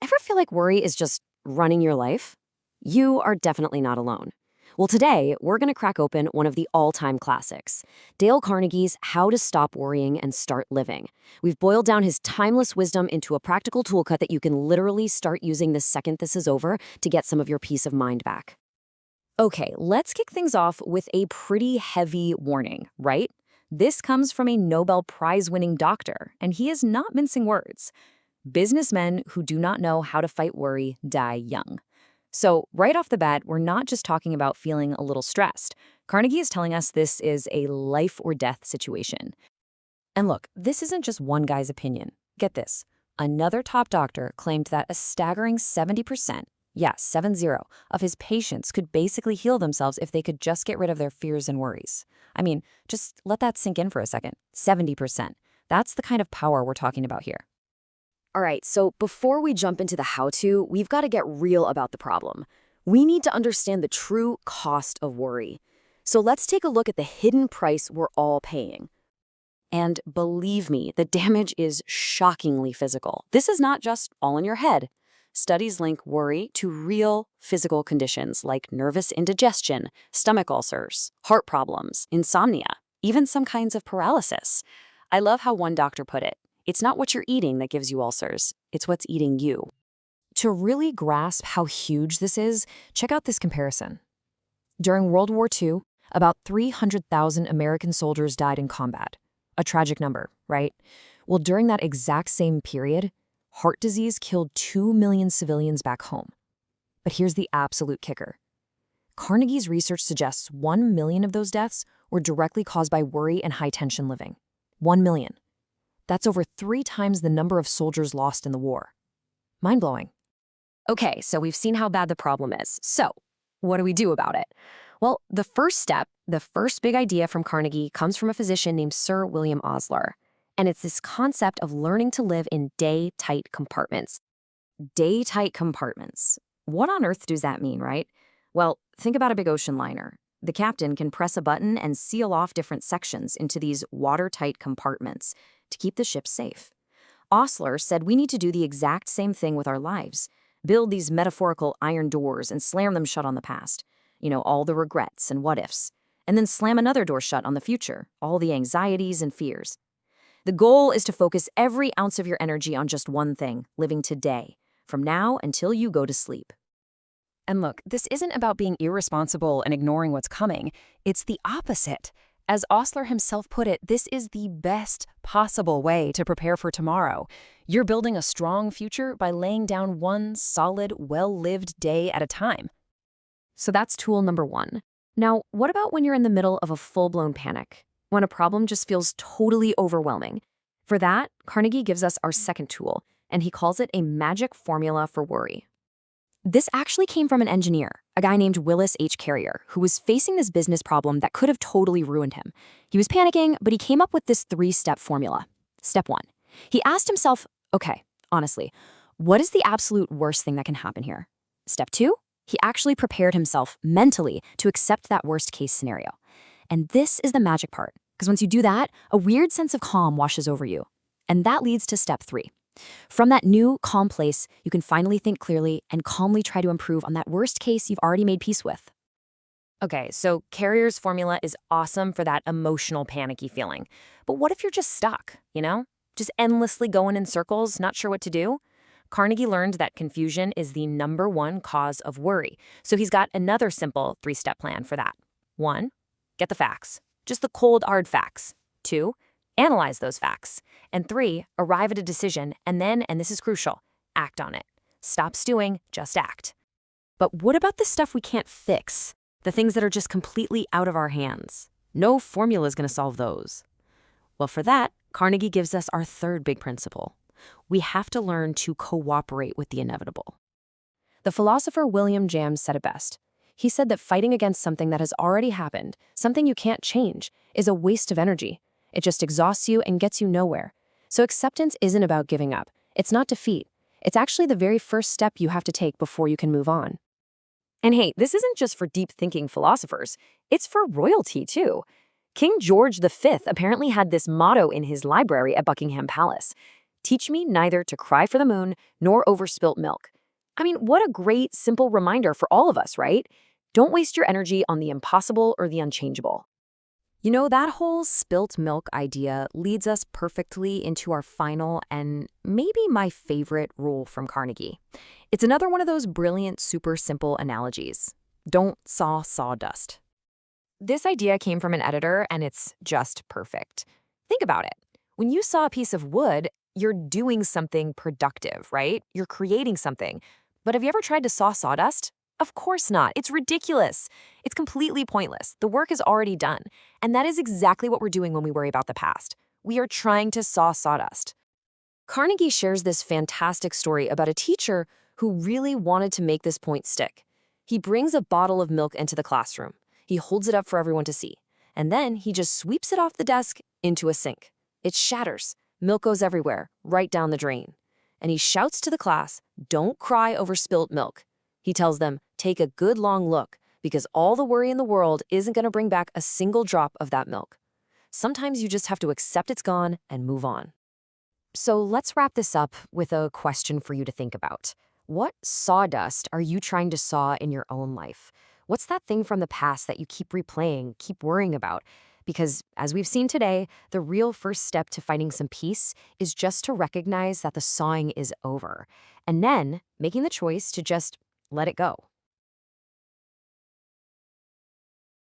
Ever feel like worry is just running your life? You are definitely not alone. Well, today, we're going to crack open one of the all-time classics, Dale Carnegie's How to Stop Worrying and Start Living. We've boiled down his timeless wisdom into a practical toolkit that you can literally start using the second this is over to get some of your peace of mind back. Okay, let's kick things off with a pretty heavy warning, right? This comes from a Nobel Prize-winning doctor, and he is not mincing words. Businessmen who do not know how to fight worry die young. So right off the bat, we're not just talking about feeling a little stressed. Carnegie is telling us this is a life or death situation. And look, this isn't just one guy's opinion. Get this. Another top doctor claimed that a staggering 70%, yes, 70, of his patients could basically heal themselves if they could just get rid of their fears and worries. I mean, just let that sink in for a second. 70%. That's the kind of power we're talking about here. All right, so before we jump into the how-to, we've got to get real about the problem. We need to understand the true cost of worry. So let's take a look at the hidden price we're all paying. And believe me, the damage is shockingly physical. This is not just all in your head. Studies link worry to real physical conditions like nervous indigestion, stomach ulcers, heart problems, insomnia, even some kinds of paralysis. I love how one doctor put it. It's not what you're eating that gives you ulcers, it's what's eating you. To really grasp how huge this is, check out this comparison. During World War II, about 300,000 American soldiers died in combat. A tragic number, right? Well, during that exact same period, heart disease killed 2 million civilians back home. But here's the absolute kicker. Carnegie's research suggests 1 million of those deaths were directly caused by worry and high-tension living. 1 million. That's over 3 times the number of soldiers lost in the war. Mind-blowing. Okay, so we've seen how bad the problem is. So, what do we do about it? Well, the first step, the first big idea from Carnegie comes from a physician named Sir William Osler. And it's this concept of learning to live in day-tight compartments. Day-tight compartments. What on earth does that mean, right? Well, think about a big ocean liner. The captain can press a button and seal off different sections into these watertight compartments to keep the ship safe. Osler said we need to do the exact same thing with our lives. Build these metaphorical iron doors and slam them shut on the past. You know, all the regrets and what-ifs. And then slam another door shut on the future, all the anxieties and fears. The goal is to focus every ounce of your energy on just one thing, living today, from now until you go to sleep. And look, this isn't about being irresponsible and ignoring what's coming. It's the opposite. As Osler himself put it, this is the best possible way to prepare for tomorrow. You're building a strong future by laying down one solid, well-lived day at a time. So that's tool number 1. Now, what about when you're in the middle of a full-blown panic? When a problem just feels totally overwhelming? For that, Carnegie gives us our second tool, and he calls it a magic formula for worry. This actually came from an engineer, a guy named Willis H. Carrier, who was facing this business problem that could have totally ruined him. He was panicking, but he came up with this 3-step formula. Step 1. He asked himself, okay, honestly, what is the absolute worst thing that can happen here? Step 2. He actually prepared himself mentally to accept that worst-case scenario. And this is the magic part, because once you do that, a weird sense of calm washes over you. And that leads to step 3. From that new, calm place, you can finally think clearly and calmly try to improve on that worst case you've already made peace with. Okay, so Carrier's formula is awesome for that emotional, panicky feeling. But what if you're just stuck, you know? Just endlessly going in circles, not sure what to do? Carnegie learned that confusion is the #1 cause of worry. So he's got another simple 3-step plan for that. 1, get the facts. Just the cold, hard facts. 2, analyze those facts. And 3, arrive at a decision, and then, and this is crucial, act on it. Stop stewing, just act. But what about the stuff we can't fix? The things that are just completely out of our hands? No formula is going to solve those. Well, for that, Carnegie gives us our third big principle. We have to learn to cooperate with the inevitable. The philosopher William James said it best. He said that fighting against something that has already happened, something you can't change, is a waste of energy. It just exhausts you and gets you nowhere. So acceptance isn't about giving up. It's not defeat. It's actually the very first step you have to take before you can move on. And hey, this isn't just for deep-thinking philosophers. It's for royalty, too. King George V apparently had this motto in his library at Buckingham Palace. Teach me neither to cry for the moon nor over spilt milk. I mean, what a great, simple reminder for all of us, right? Don't waste your energy on the impossible or the unchangeable. You know, that whole spilt milk idea leads us perfectly into our final and maybe my favorite rule from Carnegie. It's another one of those brilliant, super simple analogies. Don't saw sawdust. This idea came from an editor, and it's just perfect. Think about it. When you saw a piece of wood, you're doing something productive, right? You're creating something. But have you ever tried to saw sawdust? Of course not. It's ridiculous. It's completely pointless. The work is already done. And that is exactly what we're doing when we worry about the past. We are trying to saw sawdust. Carnegie shares this fantastic story about a teacher who really wanted to make this point stick. He brings a bottle of milk into the classroom. He holds it up for everyone to see. And then he just sweeps it off the desk into a sink. It shatters. Milk goes everywhere, right down the drain. And he shouts to the class, "Don't cry over spilt milk." He tells them, take a good long look, because all the worry in the world isn't going to bring back a single drop of that milk. Sometimes you just have to accept it's gone and move on. So let's wrap this up with a question for you to think about. What sawdust are you trying to saw in your own life? What's that thing from the past that you keep replaying, keep worrying about? Because as we've seen today, the real first step to finding some peace is just to recognize that the sawing is over, and then making the choice to just let it go.